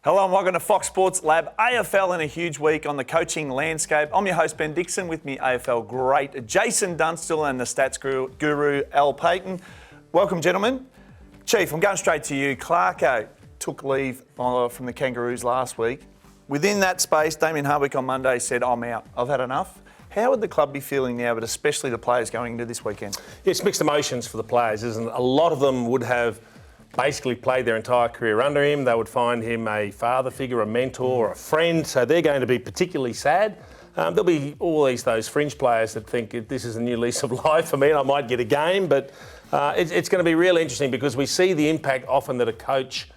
Hello and welcome to Fox Sports Lab. AFL in a huge week on the coaching landscape. I'm your host, Ben Dixon. With me, AFL great Jason Dunstall and the stats guru, Al Paton. Welcome, gentlemen. Chief, I'm going straight to you. Clarko took leave from the Kangaroos last week. Within that space, Damien Hardwick on Monday said, I'm out. I've had enough. How would the club be feeling now, but especially the players going into this weekend? It's mixed emotions for the players, isn't it? A lot of them would have basically played their entire career under him. They would find him a father figure, a mentor, a friend. So they're going to be particularly sad. There'll be all those fringe players that think this is a new lease of life for me and I might get a game. But it's going to be really interesting because we see the impact often that a coach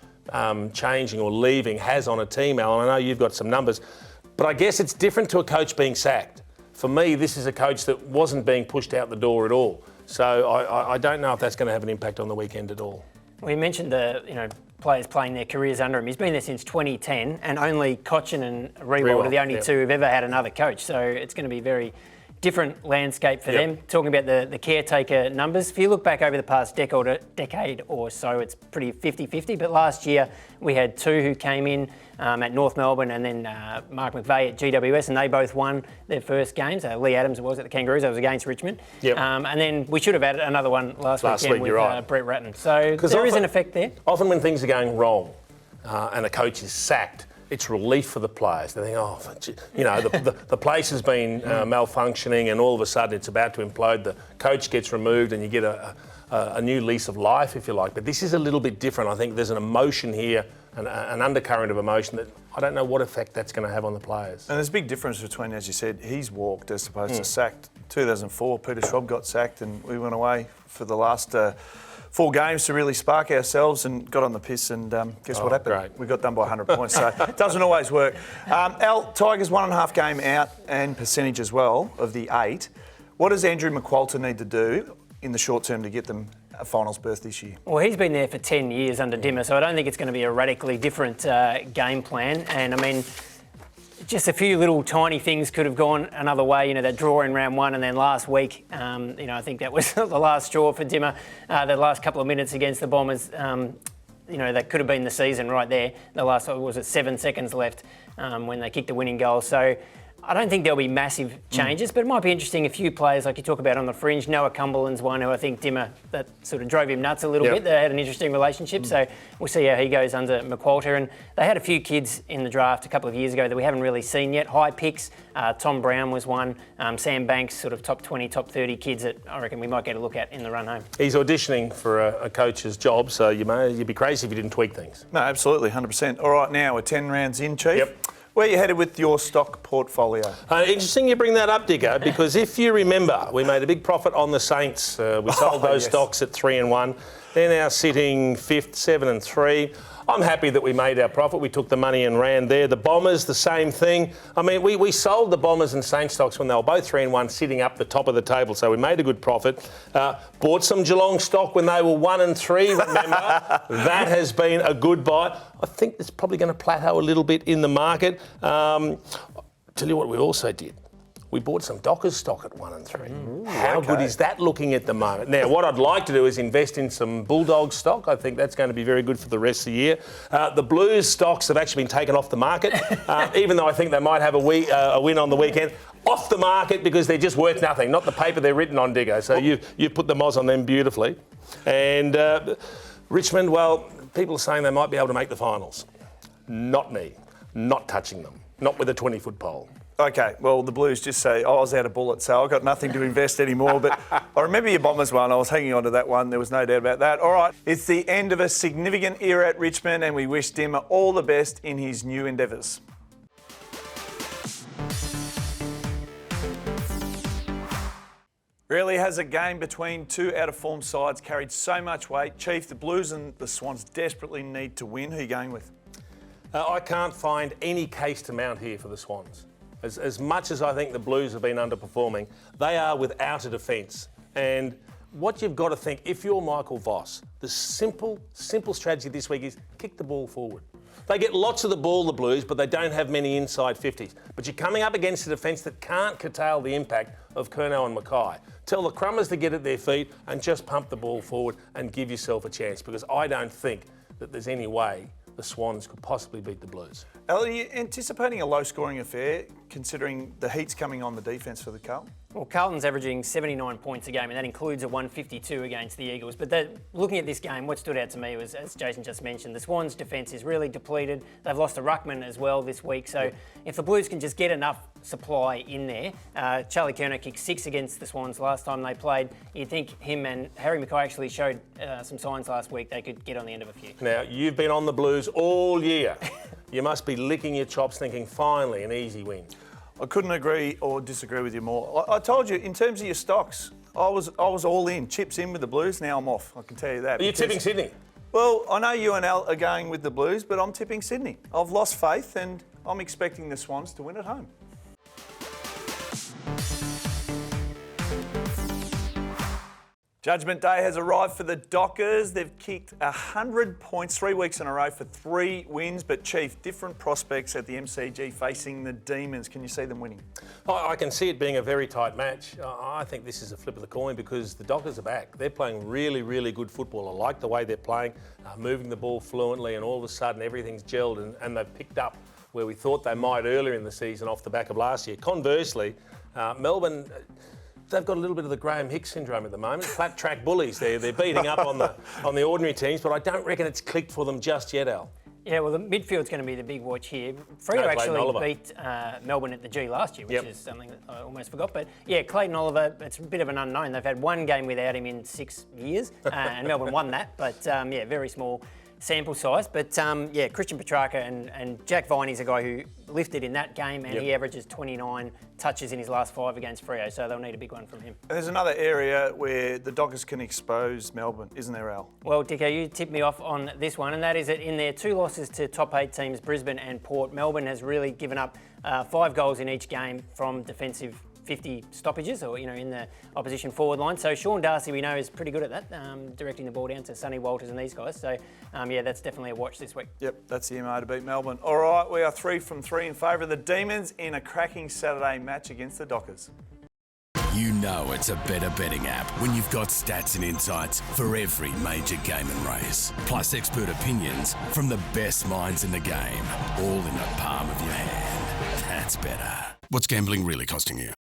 changing or leaving has on a team, Al. And I know you've got some numbers, but I guess it's different to a coach being sacked. For me, this is a coach that wasn't being pushed out the door at all. So I don't know if that's going to have an impact on the weekend at all. We mentioned the players playing their careers under him. He's been there since 2010, and only Cochin and Rewald are the only two who've ever had another coach. So it's going to be a very different landscape for them. Talking about the caretaker numbers, if you look back over the past decade or so, it's pretty 50-50. But last year we had two who came in at North Melbourne and then Mark McVeigh at GWS, and they both won their first games. Lee Adams was at the Kangaroos, that was against Richmond. And then we should have added another one last weekend with Brett Ratton. So there is an effect there. Often when things are going wrong and a coach is sacked, it's relief for the players. They think, the place has been malfunctioning and all of a sudden it's about to implode. The coach gets removed and you get a new lease of life, if you like. But this is a little bit different. I think there's an emotion here, an undercurrent of emotion that I don't know what effect that's going to have on the players. And there's a big difference between, as you said, he's walked as opposed to sacked. 2004, Peter Schwab got sacked and we went away for the last 4 games to really spark ourselves and got on the piss and guess what happened? Great. We got done by 100 points, so it doesn't always work. Al, Tigers 1.5 game out and percentage as well of the 8. What does Andrew McQualter need to do in the short term to get them a finals berth this year? Well, he's been there for 10 years under Dimmer, so I don't think it's going to be a radically different game plan. And I mean, just a few little tiny things could have gone another way. That draw in round 1 and then last week, I think that was the last straw for Dimmer. The last couple of minutes against the Bombers, that could have been the season right there. The last, 7 seconds left when they kicked the winning goal. So I don't think there'll be massive changes, but it might be interesting. A few players, like you talk about on the fringe, Noah Cumberland's one who I think Dimmer, that sort of drove him nuts a little bit. They had an interesting relationship, so we'll see how he goes under McQualter. And they had a few kids in the draft a couple of years ago that we haven't really seen yet. High picks, Tom Brown was one, Sam Banks, sort of top 20, top 30 kids that I reckon we might get a look at in the run home. He's auditioning for a coach's job, so you'd be crazy if you didn't tweak things. No, absolutely, 100%. All right, now we're 10 rounds in, Chief. Yep. Where are you headed with your stock portfolio? Interesting you bring that up, Digger, because if you remember, we made a big profit on the Saints. We sold those stocks at 3-1. They're now sitting 5th, 7-3. I'm happy that we made our profit. We took the money and ran there. The Bombers, the same thing. I mean, we sold the Bombers and Saints stocks when they were both 3-1, sitting up the top of the table. So we made a good profit. Bought some Geelong stock when they were 1-3, remember? That has been a good buy. I think it's probably going to plateau a little bit in the market. Tell you what we also did. We bought some Dockers stock at 1-3. How good is that looking at the moment? Now, what I'd like to do is invest in some Bulldog stock. I think that's going to be very good for the rest of the year. The Blues stocks have actually been taken off the market, even though I think they might have a win on the weekend. Off the market because they're just worth nothing, not the paper they're written on, Diggo. So you put the moz on them beautifully. And Richmond, well, people are saying they might be able to make the finals. Not me. Not touching them. Not with a 20-foot pole. Okay, well, the Blues just say, I was out of bullets, so I've got nothing to invest anymore. But I remember your Bombers one. I was hanging on to that one. There was no doubt about that. All right, it's the end of a significant era at Richmond, and we wish Dimmer all the best in his new endeavours. Rarely has a game between two out-of-form sides carried so much weight. Chief, the Blues and the Swans desperately need to win. Who are you going with? I can't find any case to mount here for the Swans. As much as I think the Blues have been underperforming, they are without a defence. And what you've got to think, if you're Michael Voss, the simple strategy this week is kick the ball forward. They get lots of the ball, the Blues, but they don't have many inside 50s. But you're coming up against a defence that can't curtail the impact of Curnow and Mackay. Tell the Crummers to get at their feet and just pump the ball forward and give yourself a chance, because I don't think that there's any way the Swans could possibly beat the Blues. Al, are you anticipating a low-scoring affair, considering the heat's coming on the defence for the Carlton? Well, Carlton's averaging 79 points a game, and that includes a 152 against the Eagles. But looking at this game, what stood out to me was, as Jason just mentioned, the Swans' defence is really depleted. They've lost a ruckman as well this week. So if the Blues can just get enough supply in there, Charlie Kerner kicked 6 against the Swans last time they played. You'd think him and Harry Mackay actually showed some signs last week they could get on the end of a few. Now, you've been on the Blues all year. You must be licking your chops thinking, finally, an easy win. I couldn't agree or disagree with you more. I told you, in terms of your stocks, I was all in. Chips in with the Blues, now I'm off. I can tell you that. Are you tipping Sydney? Well, I know you and Al are going with the Blues, but I'm tipping Sydney. I've lost faith and I'm expecting the Swans to win at home. Judgment Day has arrived for the Dockers. They've kicked 100 points 3 weeks in a row for 3 wins. But, Chief, different prospects at the MCG facing the Demons. Can you see them winning? I can see it being a very tight match. I think this is a flip of the coin because the Dockers are back. They're playing really, really good football. I like the way they're playing, moving the ball fluently, and all of a sudden everything's gelled and they've picked up where we thought they might earlier in the season off the back of last year. Conversely, Melbourne... They've got a little bit of the Graham Hicks syndrome at the moment. Flat track bullies. They're beating up on the ordinary teams, but I don't reckon it's clicked for them just yet, Al. Yeah, well, the midfield's going to be the big watch here. Freo actually beat Melbourne at the G last year, which is something that I almost forgot. But yeah, Clayton Oliver, it's a bit of an unknown. They've had one game without him in 6 years, and Melbourne won that. But yeah, very small sample size. But yeah, Christian Petrarca and Jack Viney's a guy who lifted in that game, and he averages 29 touches in his last 5 against Freo, so they'll need a big one from him. And there's another area where the Dockers can expose Melbourne, isn't there, Al? Well, Dicko, you tipped me off on this one, and that is that in their 2 losses to top 8 teams, Brisbane and Port, Melbourne has really given up 5 goals in each game from defensive 50 stoppages, or in the opposition forward line. So Sean Darcy, we know, is pretty good at that, directing the ball down to Sonny Walters and these guys. So yeah, that's definitely a watch this week. Yep, that's the MO to beat Melbourne. All right, we are 3 from 3 in favour of the Demons in a cracking Saturday match against the Dockers. You know it's a better betting app when you've got stats and insights for every major game and race. Plus expert opinions from the best minds in the game, all in the palm of your hand. That's better. What's gambling really costing you?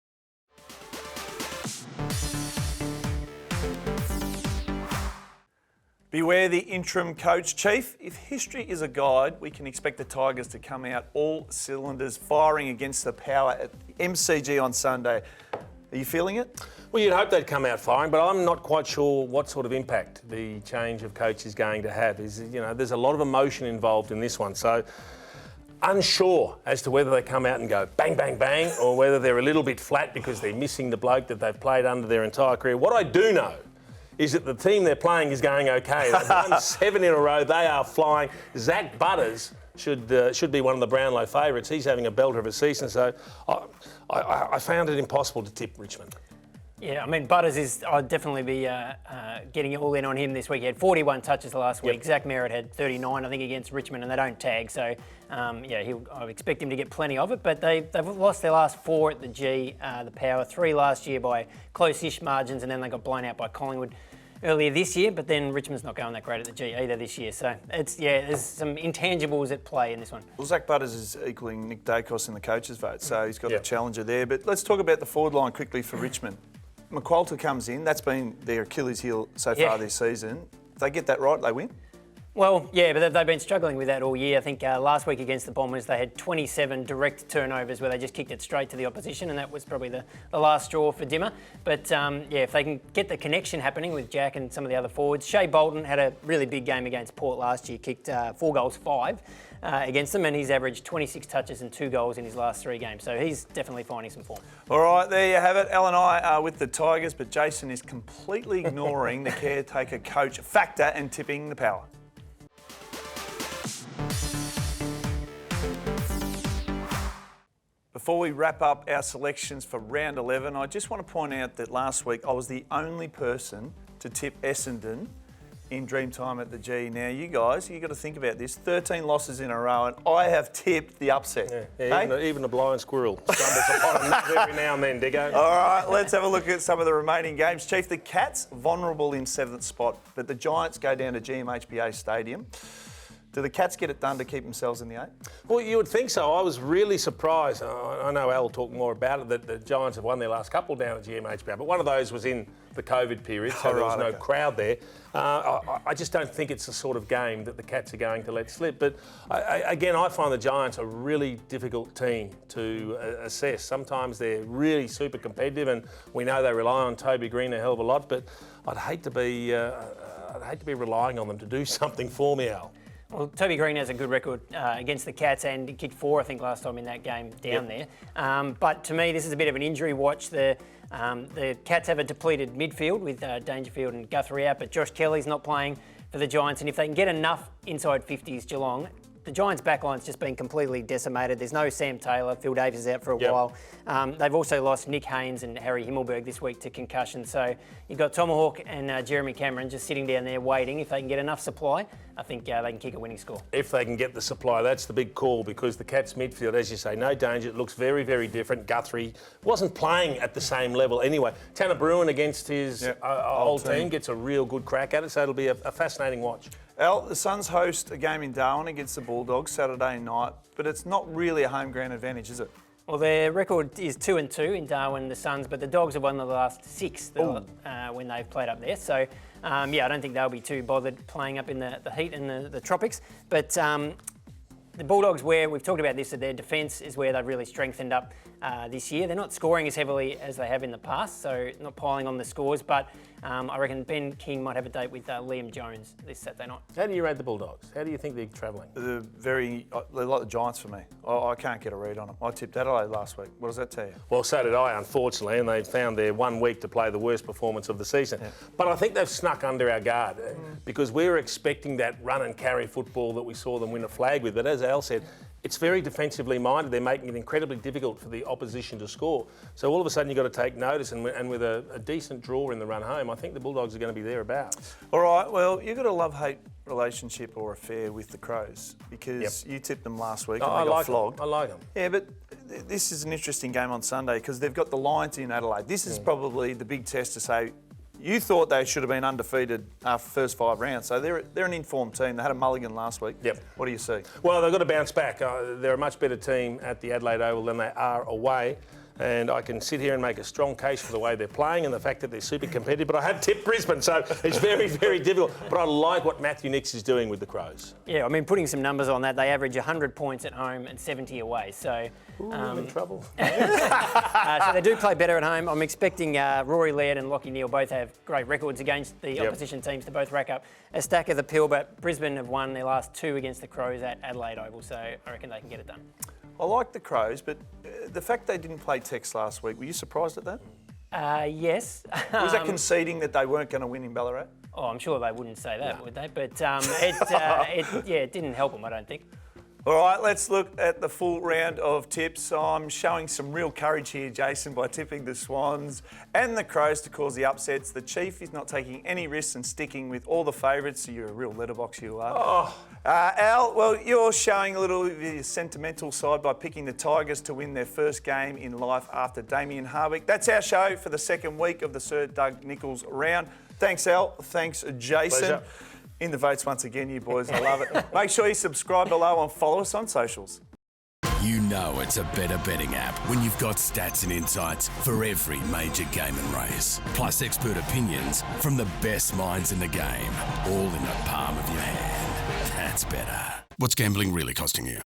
Beware the interim coach, Chief. If history is a guide, we can expect the Tigers to come out all cylinders, firing against the power at the MCG on Sunday. Are you feeling it? Well, you'd hope they'd come out firing, but I'm not quite sure what sort of impact the change of coach is going to have. There's a lot of emotion involved in this one, so unsure as to whether they come out and go bang, bang, bang, or whether they're a little bit flat because they're missing the bloke that they've played under their entire career. What I do know is that the team they're playing is going okay. They've won 7 in a row. They are flying. Zach Butters should be one of the Brownlow favourites. He's having a belter of a season, so I found it impossible to tip Richmond. Yeah, I mean, Butters I'd definitely be getting all in on him this week. He had 41 touches last week. Zach Merritt had 39, I think, against Richmond, and they don't tag. So, yeah, I expect him to get plenty of it. But they've lost their last 4 at the G, the Power, 3 last year by close-ish margins, and then they got blown out by Collingwood earlier this year. But then Richmond's not going that great at the G either this year. So, there's some intangibles at play in this one. Well, Zach Butters is equaling Nick Dacos in the coaches' vote, so he's got a challenger there. But let's talk about the forward line quickly for Richmond. McQualter comes in. That's been their Achilles heel so far this season. If they get that right, they win. Well, yeah, but they've been struggling with that all year. I think last week against the Bombers, they had 27 direct turnovers where they just kicked it straight to the opposition, and that was probably the last straw for Dimmer. But, yeah, if they can get the connection happening with Jack and some of the other forwards. Shea Bolton had a really big game against Port last year, kicked 4 goals, 5 against them, and he's averaged 26 touches and 2 goals in his last 3 games. So he's definitely finding some form. All right, there you have it. Al and I are with the Tigers, but Jason is completely ignoring the caretaker coach factor and tipping the Power. Before we wrap up our selections for round 11, I just want to point out that last week I was the only person to tip Essendon in Dreamtime at the G. Now, you guys, you've got to think about this. 13 losses in a row, and I have tipped the upset. Yeah, even a blind squirrel stumbles upon a every now and then, Diggo. All right, let's have a look at some of the remaining games. Chief, the Cats, vulnerable in 7th spot, but the Giants go down to GMHBA Stadium Do the Cats get it done to keep themselves in the 8? Well, you would think so. I was really surprised. I know Al will talk more about it, that the Giants have won their last couple down at GMH Ground, but one of those was in the COVID period, so there was no crowd there. I just don't think it's the sort of game that the Cats are going to let slip. But again, I find the Giants a really difficult team to assess. Sometimes they're really super competitive, and we know they rely on Toby Green a hell of a lot, but I'd hate to be relying on them to do something for me, Al. Well, Toby Green has a good record against the Cats, and he kicked 4, I think, last time in that game down there. But to me, this is a bit of an injury watch. The Cats have a depleted midfield with Dangerfield and Guthrie out, but Josh Kelly's not playing for the Giants, and if they can get enough inside 50s Geelong, the Giants' backline's just been completely decimated. There's no Sam Taylor. Phil Davis is out for a while. They've also lost Nick Haynes and Harry Himmelberg this week to concussion. So you've got Tomahawk and Jeremy Cameron just sitting down there waiting. If they can get enough supply, I think they can kick a winning score. If they can get the supply, that's the big call, because the Cats' midfield, as you say, no danger. It looks very, very different. Guthrie wasn't playing at the same level anyway. Tanner Bruin against his old team gets a real good crack at it, so it'll be a fascinating watch. Al, the Suns host a game in Darwin against the Bulldogs Saturday night, but it's not really a home ground advantage, is it? Well, their record is 2-2 in Darwin, the Suns, but the Dogs have won the last 6 when they've played up there. So, I don't think they'll be too bothered playing up in the heat and the tropics. But the Bulldogs, where we've talked about this, that their defence is where they've really strengthened up this year. They're not scoring as heavily as they have in the past, so not piling on the scores, but I reckon Ben King might have a date with Liam Jones this Saturday night. How do you rate the Bulldogs? How do you think they're travelling? They're like the Giants for me. I can't get a read on them. I tipped Adelaide last week. What does that tell you? Well, so did I, unfortunately, and they found their 1 week to play the worst performance of the season. Yeah. But I think they've snuck under our guard because we were expecting that run and carry football that we saw them win a flag with. But as Al said, it's very defensively minded. They're making it incredibly difficult for the opposition to score. So all of a sudden you've got to take notice, and with a decent draw in the run home, I think the Bulldogs are going to be thereabouts. All right, well, you've got a love-hate relationship or affair with the Crows because you tipped them last week and they got flogged. I like them. Yeah, but this is an interesting game on Sunday because they've got the Lions in Adelaide. This is probably the big test to say, you thought they should have been undefeated after the first 5 rounds. So they're an informed team. They had a mulligan last week. Yep. What do you see? Well, they've got to bounce back. They're a much better team at the Adelaide Oval than they are away. And I can sit here and make a strong case for the way they're playing and the fact that they're super competitive. But I have tipped Brisbane, so it's very, very difficult. But I like what Matthew Nicks is doing with the Crows. Yeah, I mean, putting some numbers on that, they average 100 points at home and 70 away. So, I'm in trouble. So they do play better at home. I'm expecting Rory Laird and Lachie Neale both have great records against the opposition teams to both rack up a stack of the pill. But Brisbane have won their last 2 against the Crows at Adelaide Oval, so I reckon they can get it done. I like the Crows, but the fact they didn't play Tex last week, were you surprised at that? Yes. Was that conceding that they weren't going to win in Ballarat? Oh, I'm sure they wouldn't say that, would they? But it didn't help them, I don't think. All right, let's look at the full round of tips. I'm showing some real courage here, Jason, by tipping the Swans and the Crows to cause the upsets. The Chief is not taking any risks and sticking with all the favourites, so you're a real letterbox, you are. Al, well, you're showing a little of your sentimental side by picking the Tigers to win their first game in life after Damien Hardwick. That's our show for the second week of the Sir Doug Nicholls round. Thanks, Al. Thanks, Jason. Pleasure. In the votes once again, you boys. I love it. Make sure you subscribe below and follow us on socials. You know it's a better betting app when you've got stats and insights for every major game and race. Plus expert opinions from the best minds in the game, all in the palm of your hand. That's better. What's gambling really costing you?